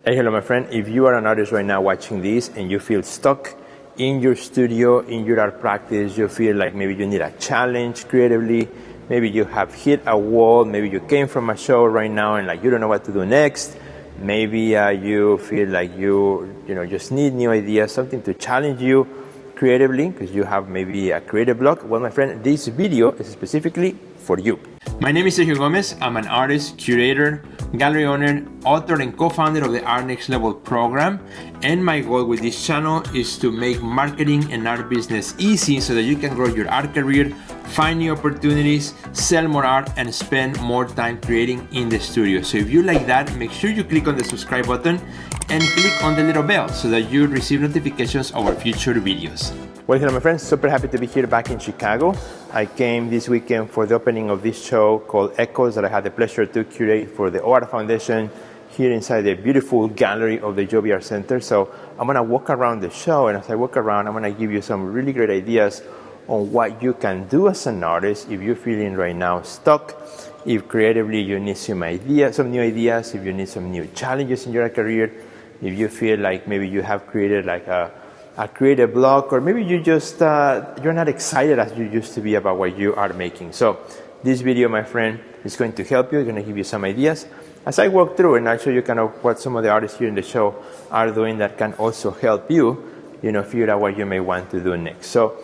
Hey, hello my friend. If you are an artist right now watching this and you feel stuck in your studio, in your art practice, you feel like maybe you need a challenge creatively, maybe you have hit a wall, maybe you came from a show right now and like you don't know what to do next, maybe you feel like you just need new ideas, something to challenge you creatively because you have maybe a creative block. Well, my friend, this video is specifically for you. My name is Sergio Gomez. I'm an artist, curator, gallery owner, author, and co-founder of the Art Next Level program. And my goal with this channel is to make marketing and art business easy so that you can grow your art career, find new opportunities, sell more art, and spend more time creating in the studio. So if you like that, make sure you click on the subscribe button and click on the little bell so that you receive notifications of our future videos. Well, hello my friends, super happy to be here back in Chicago. I came this weekend for the opening of this show called Echoes that I had the pleasure to curate for the OART Foundation here inside the beautiful gallery of the Joby Art Center. So I'm gonna walk around the show, and as I walk around, I'm gonna give you some really great ideas on what you can do as an artist if you're feeling right now stuck, if creatively you need some new ideas, if you need some new challenges in your career, if you feel like maybe you have created like a creative block, or maybe you just you're not excited as you used to be about what you are making. So this video, my friend, is going to help you. It's going to give you some ideas as I walk through, and I'll show you kind of what some of the artists here in the show are doing that can also help you, figure out what you may want to do next. So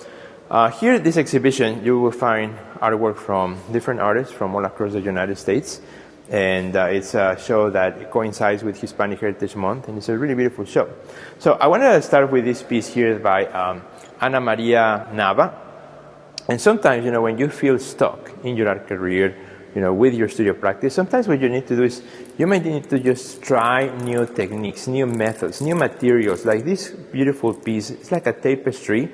here at this exhibition, you will find artwork from different artists from all across the United States. And it's a show that coincides with Hispanic Heritage Month, and it's a really beautiful show. So I wanted to start with this piece here by Ana Maria Nava. And sometimes, when you feel stuck in your art career, with your studio practice, sometimes what you need to do is you might need to just try new techniques, new methods, new materials. Like this beautiful piece, it's like a tapestry,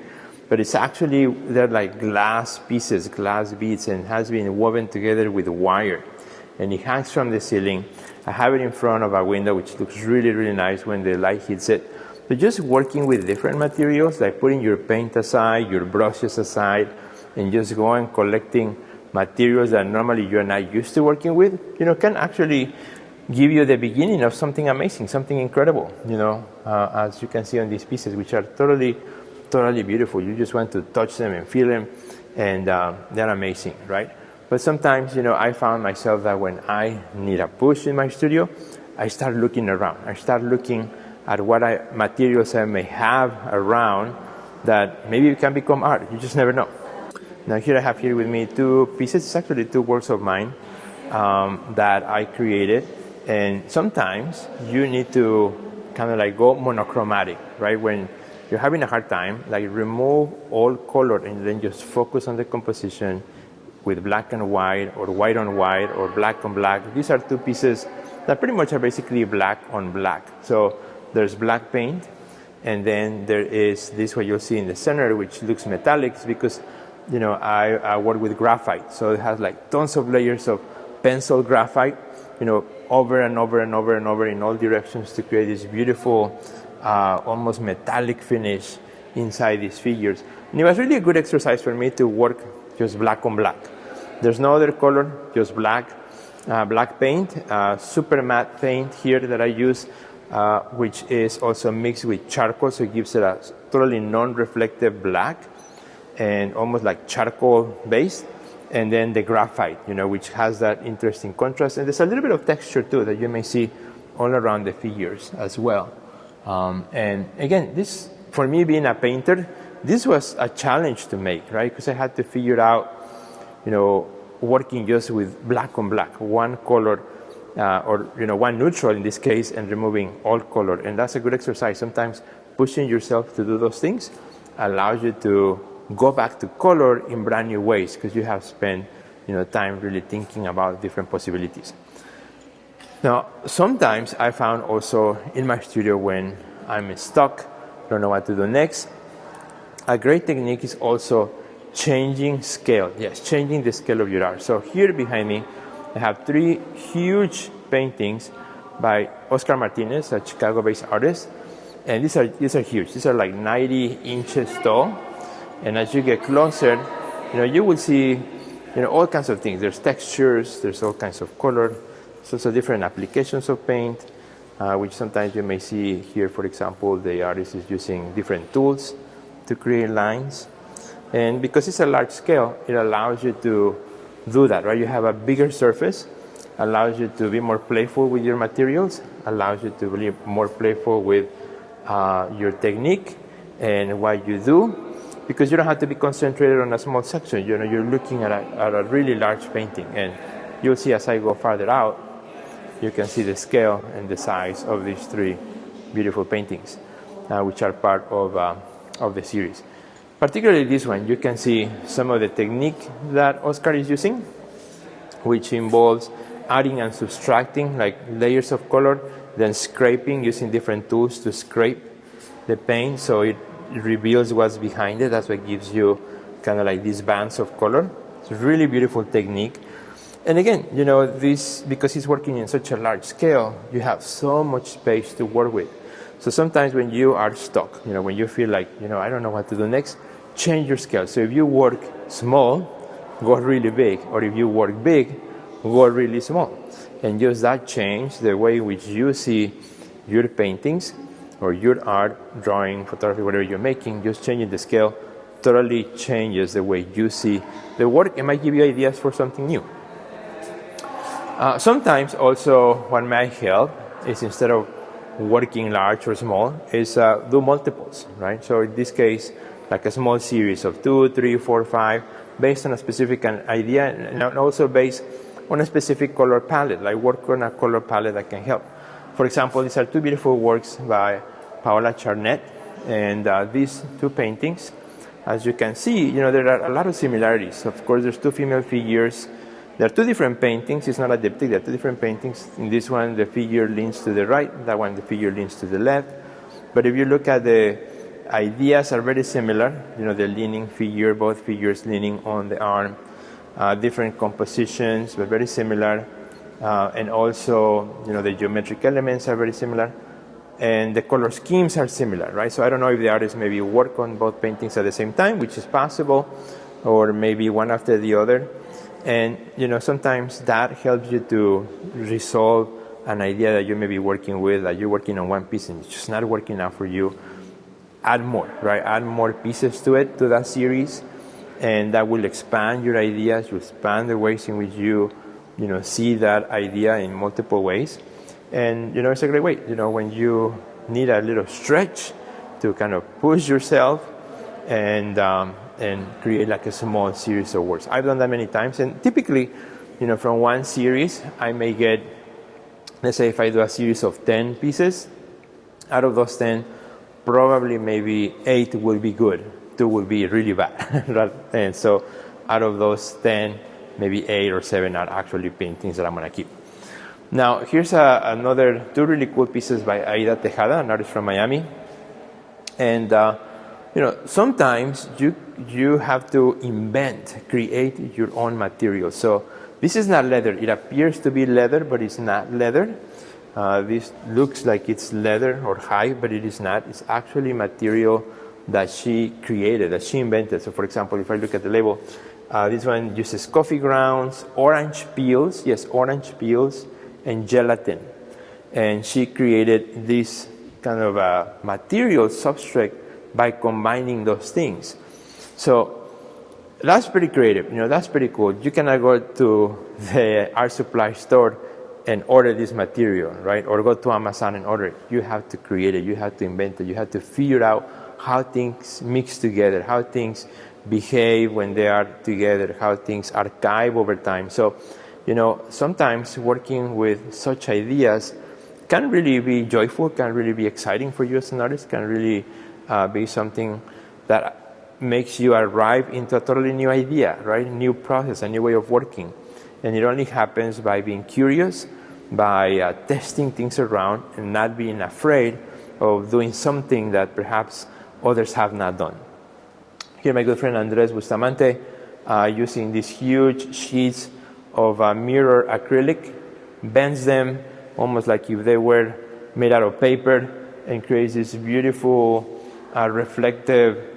but it's actually, they're like glass pieces, glass beads, and has been woven together with wire. And it hangs from the ceiling. I have it in front of a window, which looks really, really nice when the light hits it. So just working with different materials, like putting your paint aside, your brushes aside, and just going collecting materials that normally you're not used to working with, can actually give you the beginning of something amazing, something incredible, as you can see on these pieces, which are totally, totally beautiful. You just want to touch them and feel them, and they're amazing, right? But sometimes, I found myself that when I need a push in my studio, I start looking around. I start looking at what materials I may have around that maybe can become art. You just never know. Now here I have here with me two pieces. It's actually two works of mine that I created. And sometimes you need to kind of like go monochromatic, right? When you're having a hard time, like remove all color and then just focus on the composition with black and white, or white on white, or black on black. These are two pieces that pretty much are basically black on black. So there's black paint, and then there is this what you'll see in the center, which looks metallic, because I work with graphite. So it has like tons of layers of pencil graphite, over and over and over and over in all directions to create this beautiful, almost metallic finish inside these figures. And it was really a good exercise for me to work just black on black. There's no other color, just black. Black paint, super matte paint here that I use, which is also mixed with charcoal, so it gives it a totally non-reflective black and almost like charcoal based. And then the graphite, which has that interesting contrast. And there's a little bit of texture too that you may see all around the figures as well. And again, this, for me being a painter, this was a challenge to make, right? Because I had to figure out, working just with black on black, one color, or one neutral in this case, and removing all color. And that's a good exercise. Sometimes pushing yourself to do those things allows you to go back to color in brand new ways, because you have spent time really thinking about different possibilities. Now, sometimes I found also in my studio when I'm stuck, don't know what to do next, a great technique is also changing scale. Yes, changing the scale of your art. So here behind me, I have three huge paintings by Oscar Martinez, a Chicago-based artist. And these are huge. These are like 90 inches tall. And as you get closer, you will see, all kinds of things. There's textures, there's all kinds of color. There's also different applications of paint. which sometimes you may see here, for example, the artist is using different tools to create lines. And because it's a large scale, it allows you to do that, right? You have a bigger surface, allows you to be more playful with your materials, allows you to be more playful with your technique and what you do, because you don't have to be concentrated on a small section. You know, you're looking at a really large painting, and you'll see as I go farther out, you can see the scale and the size of these three beautiful paintings, which are part of the series. Particularly this one, you can see some of the technique that Oscar is using, which involves adding and subtracting like layers of color, then scraping using different tools to scrape the paint so it reveals what's behind it. That's what gives you kind of like these bands of color. It's a really beautiful technique. And again, you know, this, because he's working in such a large scale, you have so much space to work with. So sometimes when you are stuck, you know, when you feel like, you know, I don't know what to do next, change your scale. So if you work small, go really big. Or if you work big, go really small. And just that change the way in which you see your paintings or your art, drawing, photography, whatever you're making, just changing the scale totally changes the way you see the work. It might give you ideas for something new. Sometimes also what might help is, instead of working large or small, is do multiples, right? So in this case, like a small series of 2, 3, 4, 5, based on a specific idea, and also based on a specific color palette, like work on a color palette that can help. For example, these are two beautiful works by Paola Charnet, and these two paintings, as you can see, you know, there are a lot of similarities. Of course, there's two female figures. There are two different paintings. It's not a diptych. There are two different paintings. In this one, the figure leans to the right. That one, the figure leans to the left. But if you look at the ideas, are very similar. You know, the leaning figure, both figures leaning on the arm. Different compositions, but very similar. And also, you know, the geometric elements are very similar. And the color schemes are similar, right? So I don't know if the artist maybe work on both paintings at the same time, which is possible, or maybe one after the other. And, you know, sometimes that helps you to resolve an idea that you may be working with, that you're working on one piece and it's just not working out for you. Add more, right? Add more pieces to it, to that series, and that will expand your ideas, will expand the ways in which you know, see that idea in multiple ways. And, you know, it's a great way, you know, when you need a little stretch to kind of push yourself and create like a small series of works. I've done that many times, and typically, you know, from one series, I may get, let's say if I do a series of 10 pieces, out of those 10, probably maybe 8 will be good, 2 will be really bad. And so out of those 10, maybe 8 or 7 are actually paintings that I'm going to keep. Now, here's another 2 really cool pieces by Aida Tejada, an artist from Miami. And, you know, sometimes you have to create your own material. So this is not leather. It appears to be leather, but it's not leather. This looks like it's leather or hide, but it is not. It's actually material that she created, that she invented. So, for example, if I look at the label, this one uses coffee grounds, orange peels, yes, orange peels, and gelatin. And she created this kind of a material substrate by combining those things. So that's pretty creative, you know, that's pretty cool. You cannot go to the art supply store and order this material, right? Or go to Amazon and order it. You have to create it, you have to invent it, you have to figure out how things mix together, how things behave when they are together, how things archive over time. So, you know, sometimes working with such ideas can really be joyful, can really be exciting for you as an artist, can really be something that makes you arrive into a totally new idea, right? New process, a new way of working. And it only happens by being curious, by testing things around and not being afraid of doing something that perhaps others have not done. Here my good friend Andres Bustamante using these huge sheets of mirror acrylic, bends them almost like if they were made out of paper, and creates these beautiful reflective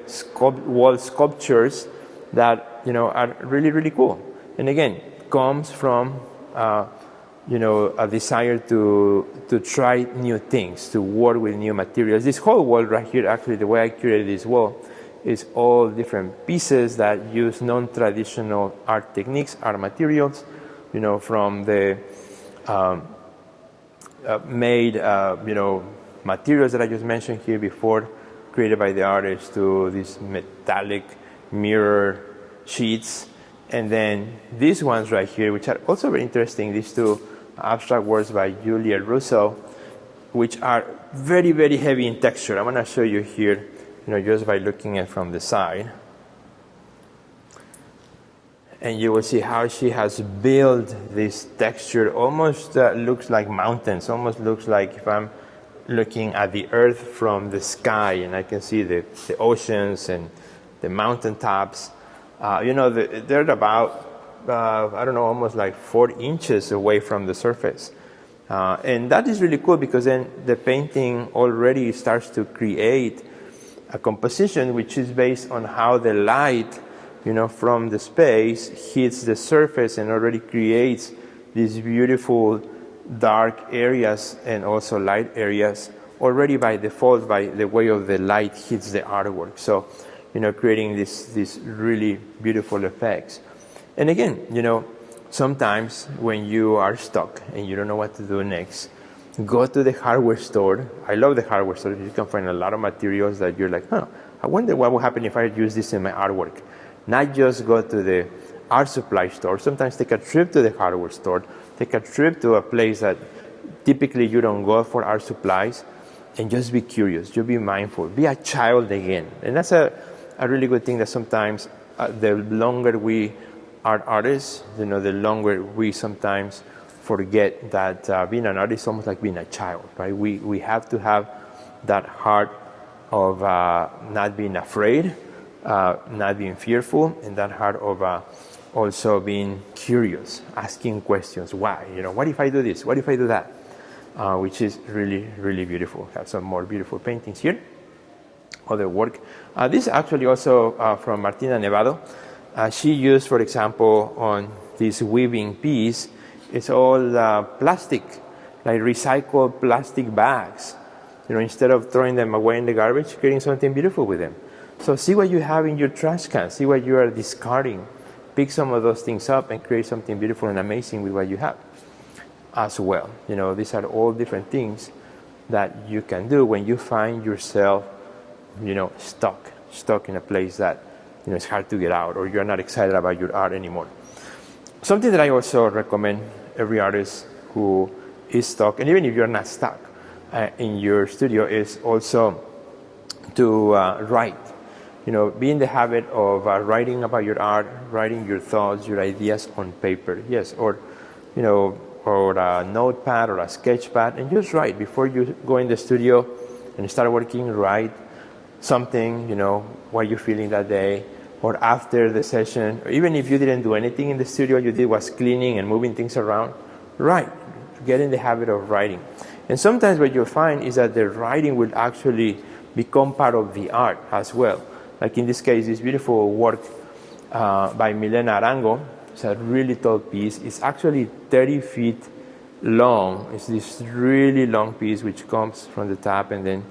wall sculptures that, you know, are really, really cool. And again, comes from a desire to try new things, to work with new materials. This whole wall right here, actually, the way I created this wall is all different pieces that use non-traditional art techniques, art materials, from the made, materials that I just mentioned here before, created by the artist, to these metallic mirror sheets. And then these ones right here, which are also very interesting, these two abstract works by Juliet Russo, which are very, very heavy in texture. I'm going to show you here, just by looking at from the side. And you will see how she has built this texture. Almost looks like mountains, almost looks like if I'm looking at the earth from the sky, and I can see the oceans and the mountaintops. They're about, I don't know, almost like 4 inches away from the surface. And that is really cool, because then the painting already starts to create a composition which is based on how the light, from the space hits the surface and already creates these beautiful dark areas and also light areas already by default, by the way of the light hits the artwork. So, creating these really beautiful effects. And again, sometimes when you are stuck and you don't know what to do next, go to the hardware store. I love the hardware store. You can find a lot of materials that you're like, I wonder what would happen if I use this in my artwork. Not just go to the art supply store. Sometimes take a trip to the hardware store. Take a trip to a place that typically you don't go for art supplies, and just be curious. Just be mindful. Be a child again. And that's a really good thing, that sometimes the longer we are artists, the longer we sometimes forget that being an artist is almost like being a child, right? We have to have that heart of not being afraid, not being fearful, and that heart of also being curious, asking questions. Why? What if I do this? What if I do that? Which is really, really beautiful. Have some more beautiful paintings here. Other work. This is actually also from Martina Nevado. She used, for example, on this weaving piece, it's all plastic, like recycled plastic bags. Instead of throwing them away in the garbage, creating something beautiful with them. So see what you have in your trash can. See what you are discarding. Pick some of those things up and create something beautiful and amazing with what you have as well. These are all different things that you can do when you find yourself, stuck in a place that, it's hard to get out, or you're not excited about your art anymore. Something that I also recommend every artist who is stuck, and even if you're not stuck in your studio, is also to write. Be in the habit of writing about your art, writing your thoughts, your ideas on paper. Yes, or a notepad or a sketch pad, and just write before you go in the studio and start working. Write something, what you're feeling that day, or after the session, or even if you didn't do anything in the studio, you did was cleaning and moving things around. Write. Get in the habit of writing. And sometimes what you'll find is that the writing will actually become part of the art as well. Like in this case, this beautiful work by Milena Arango. It's a really tall piece. It's actually 30 feet long. It's this really long piece which comes from the top and then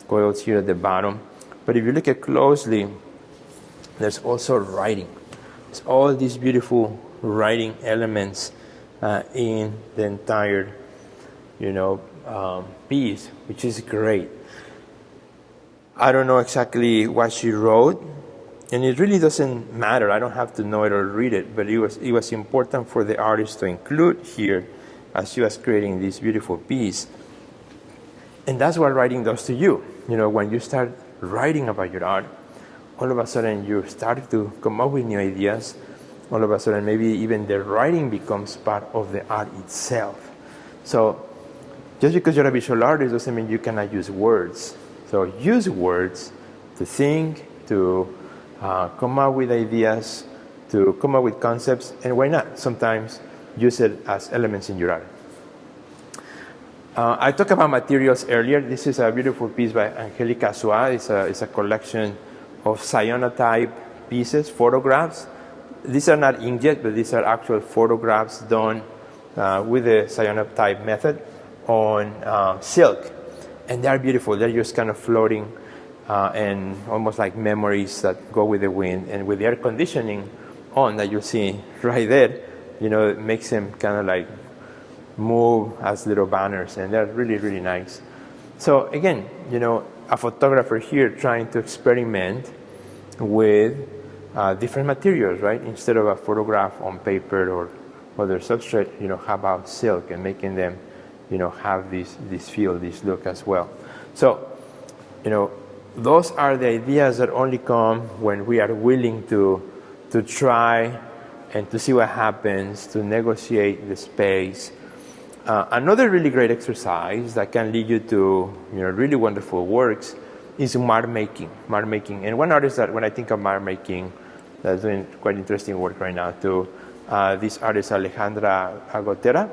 goes here at the bottom. But if you look at closely, there's also writing. It's all these beautiful writing elements in the entire, piece, which is great. I don't know exactly what she wrote, and it really doesn't matter. I don't have to know it or read it, but it was important for the artist to include here as she was creating this beautiful piece. And that's what writing does to you. When you start writing about your art, all of a sudden you start to come up with new ideas. All of a sudden, maybe even the writing becomes part of the art itself. So just because you're a visual artist doesn't mean you cannot use words. So use words to think, to come up with ideas, to come up with concepts, and why not? Sometimes use it as elements in your art. I talked about materials earlier. This is a beautiful piece by Angelica Soa. It's a collection of cyanotype pieces, photographs. These are not inkjet, but these are actual photographs done with the cyanotype method on silk. And they're beautiful. They're just kind of floating and almost like memories that go with the wind. And with the air conditioning on that you see right there, it makes them kind of like move as little banners. And they're really, really nice. So again, a photographer here trying to experiment with different materials, right? Instead of a photograph on paper or other substrate, how about silk and making them, have this feel, this look as well. So, those are the ideas that only come when we are willing to try and to see what happens, to negotiate the space. Another really great exercise that can lead you to really wonderful works is mark making. Mark making, and one artist that when I think of mark making, that's doing quite interesting work right now too. This artist Alejandra Agotera,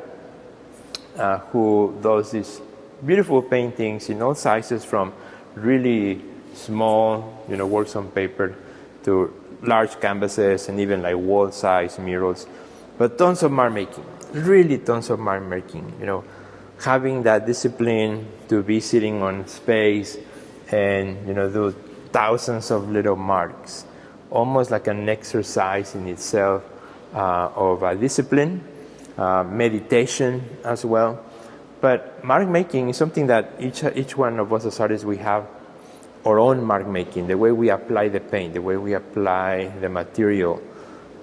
who does these beautiful paintings in all sizes, from really small, works on paper, to large canvases and even like wall-size murals, but tons of mark making. Really tons of mark making, having that discipline to be sitting on space and, do thousands of little marks, almost like an exercise in itself of discipline, meditation as well. But mark making is something that each one of us as artists, we have our own mark making, the way we apply the paint, the way we apply the material.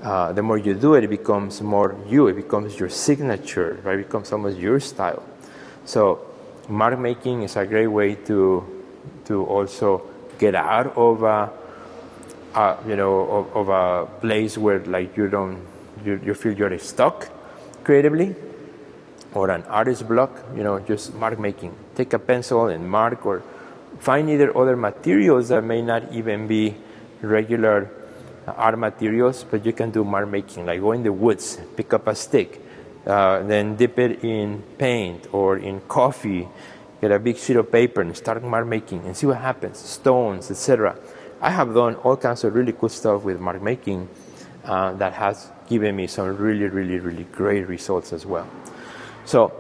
The more you do it, it becomes more you. It becomes your signature, right? It becomes almost your style. So mark making is a great way to also get out of a place where like you feel you're stuck creatively, or an artist block. Just mark making. Take a pencil and mark, or find either other materials that may not even be regular art materials, but you can do mark making, like go in the woods, pick up a stick, then dip it in paint or in coffee, get a big sheet of paper and start mark making and see what happens, stones, etc. I have done all kinds of really cool stuff with mark making that has given me some really, really, really great results as well. So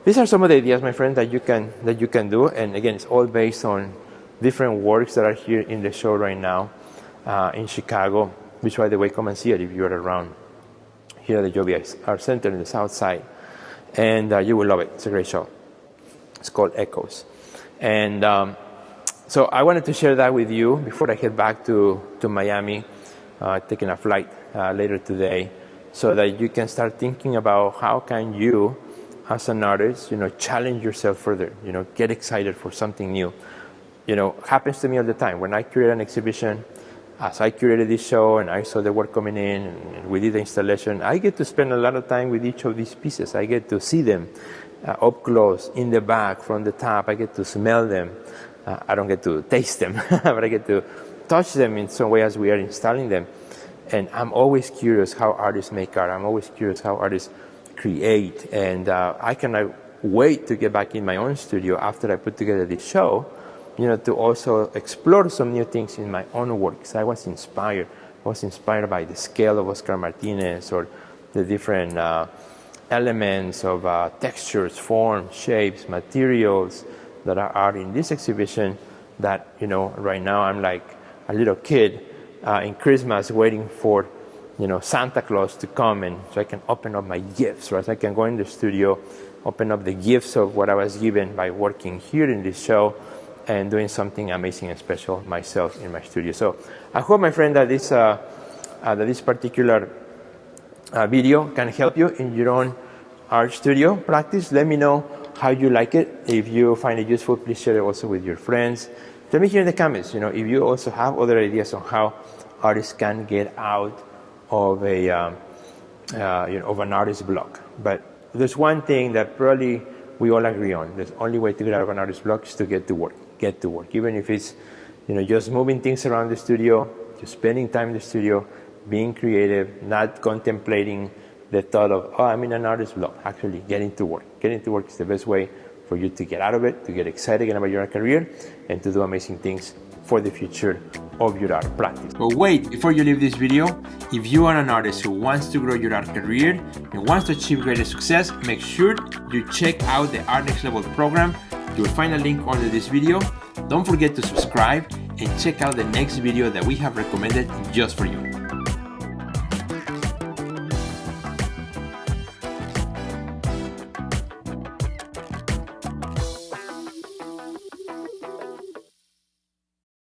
these are some of the ideas, my friend, that you can do, and again, it's all based on different works that are here in the show right now. In Chicago, which, by the way, come and see it if you're around here at the Joby Art Center in the South Side, and you will love it. It's a great show. It's called Echoes, and so I wanted to share that with you before I head back to Miami, taking a flight later today, so that you can start thinking about how can you, as an artist, challenge yourself further. Get excited for something new. Happens to me all the time when I create an exhibition. As I curated this show and I saw the work coming in and we did the installation, I get to spend a lot of time with each of these pieces. I get to see them up close, in the back, from the top. I get to smell them. I don't get to taste them, but I get to touch them in some way as we are installing them. And I'm always curious how artists make art. I'm always curious how artists create. And I cannot wait to get back in my own studio after I put together this show, to also explore some new things in my own works. I was inspired by the scale of Oscar Martinez, or the different elements of textures, forms, shapes, materials that are in this exhibition that, right now I'm like a little kid in Christmas waiting for, Santa Claus to come, and so I can open up my gifts, right? So I can go in the studio, open up the gifts of what I was given by working here in this show, and doing something amazing and special myself in my studio. So I hope, my friend, that this particular video can help you in your own art studio practice. Let me know how you like it. If you find it useful, please share it also with your friends. Tell me here in the comments, if you also have other ideas on how artists can get out of of an artist block. But there's one thing that probably we all agree on. The only way to get out of an artist block is to get to work. Get to work, even if it's just moving things around the studio, just spending time in the studio, being creative, not contemplating the thought of, I'm in an artist block. Actually getting to work. Getting to work is the best way for you to get out of it, to get excited about your career, and to do amazing things for the future of your art practice. But wait, before you leave this video, if you are an artist who wants to grow your art career and wants to achieve greater success, make sure you check out the Art Next Level program. You will find a link under this video. Don't forget to subscribe and check out the next video that we have recommended just for you.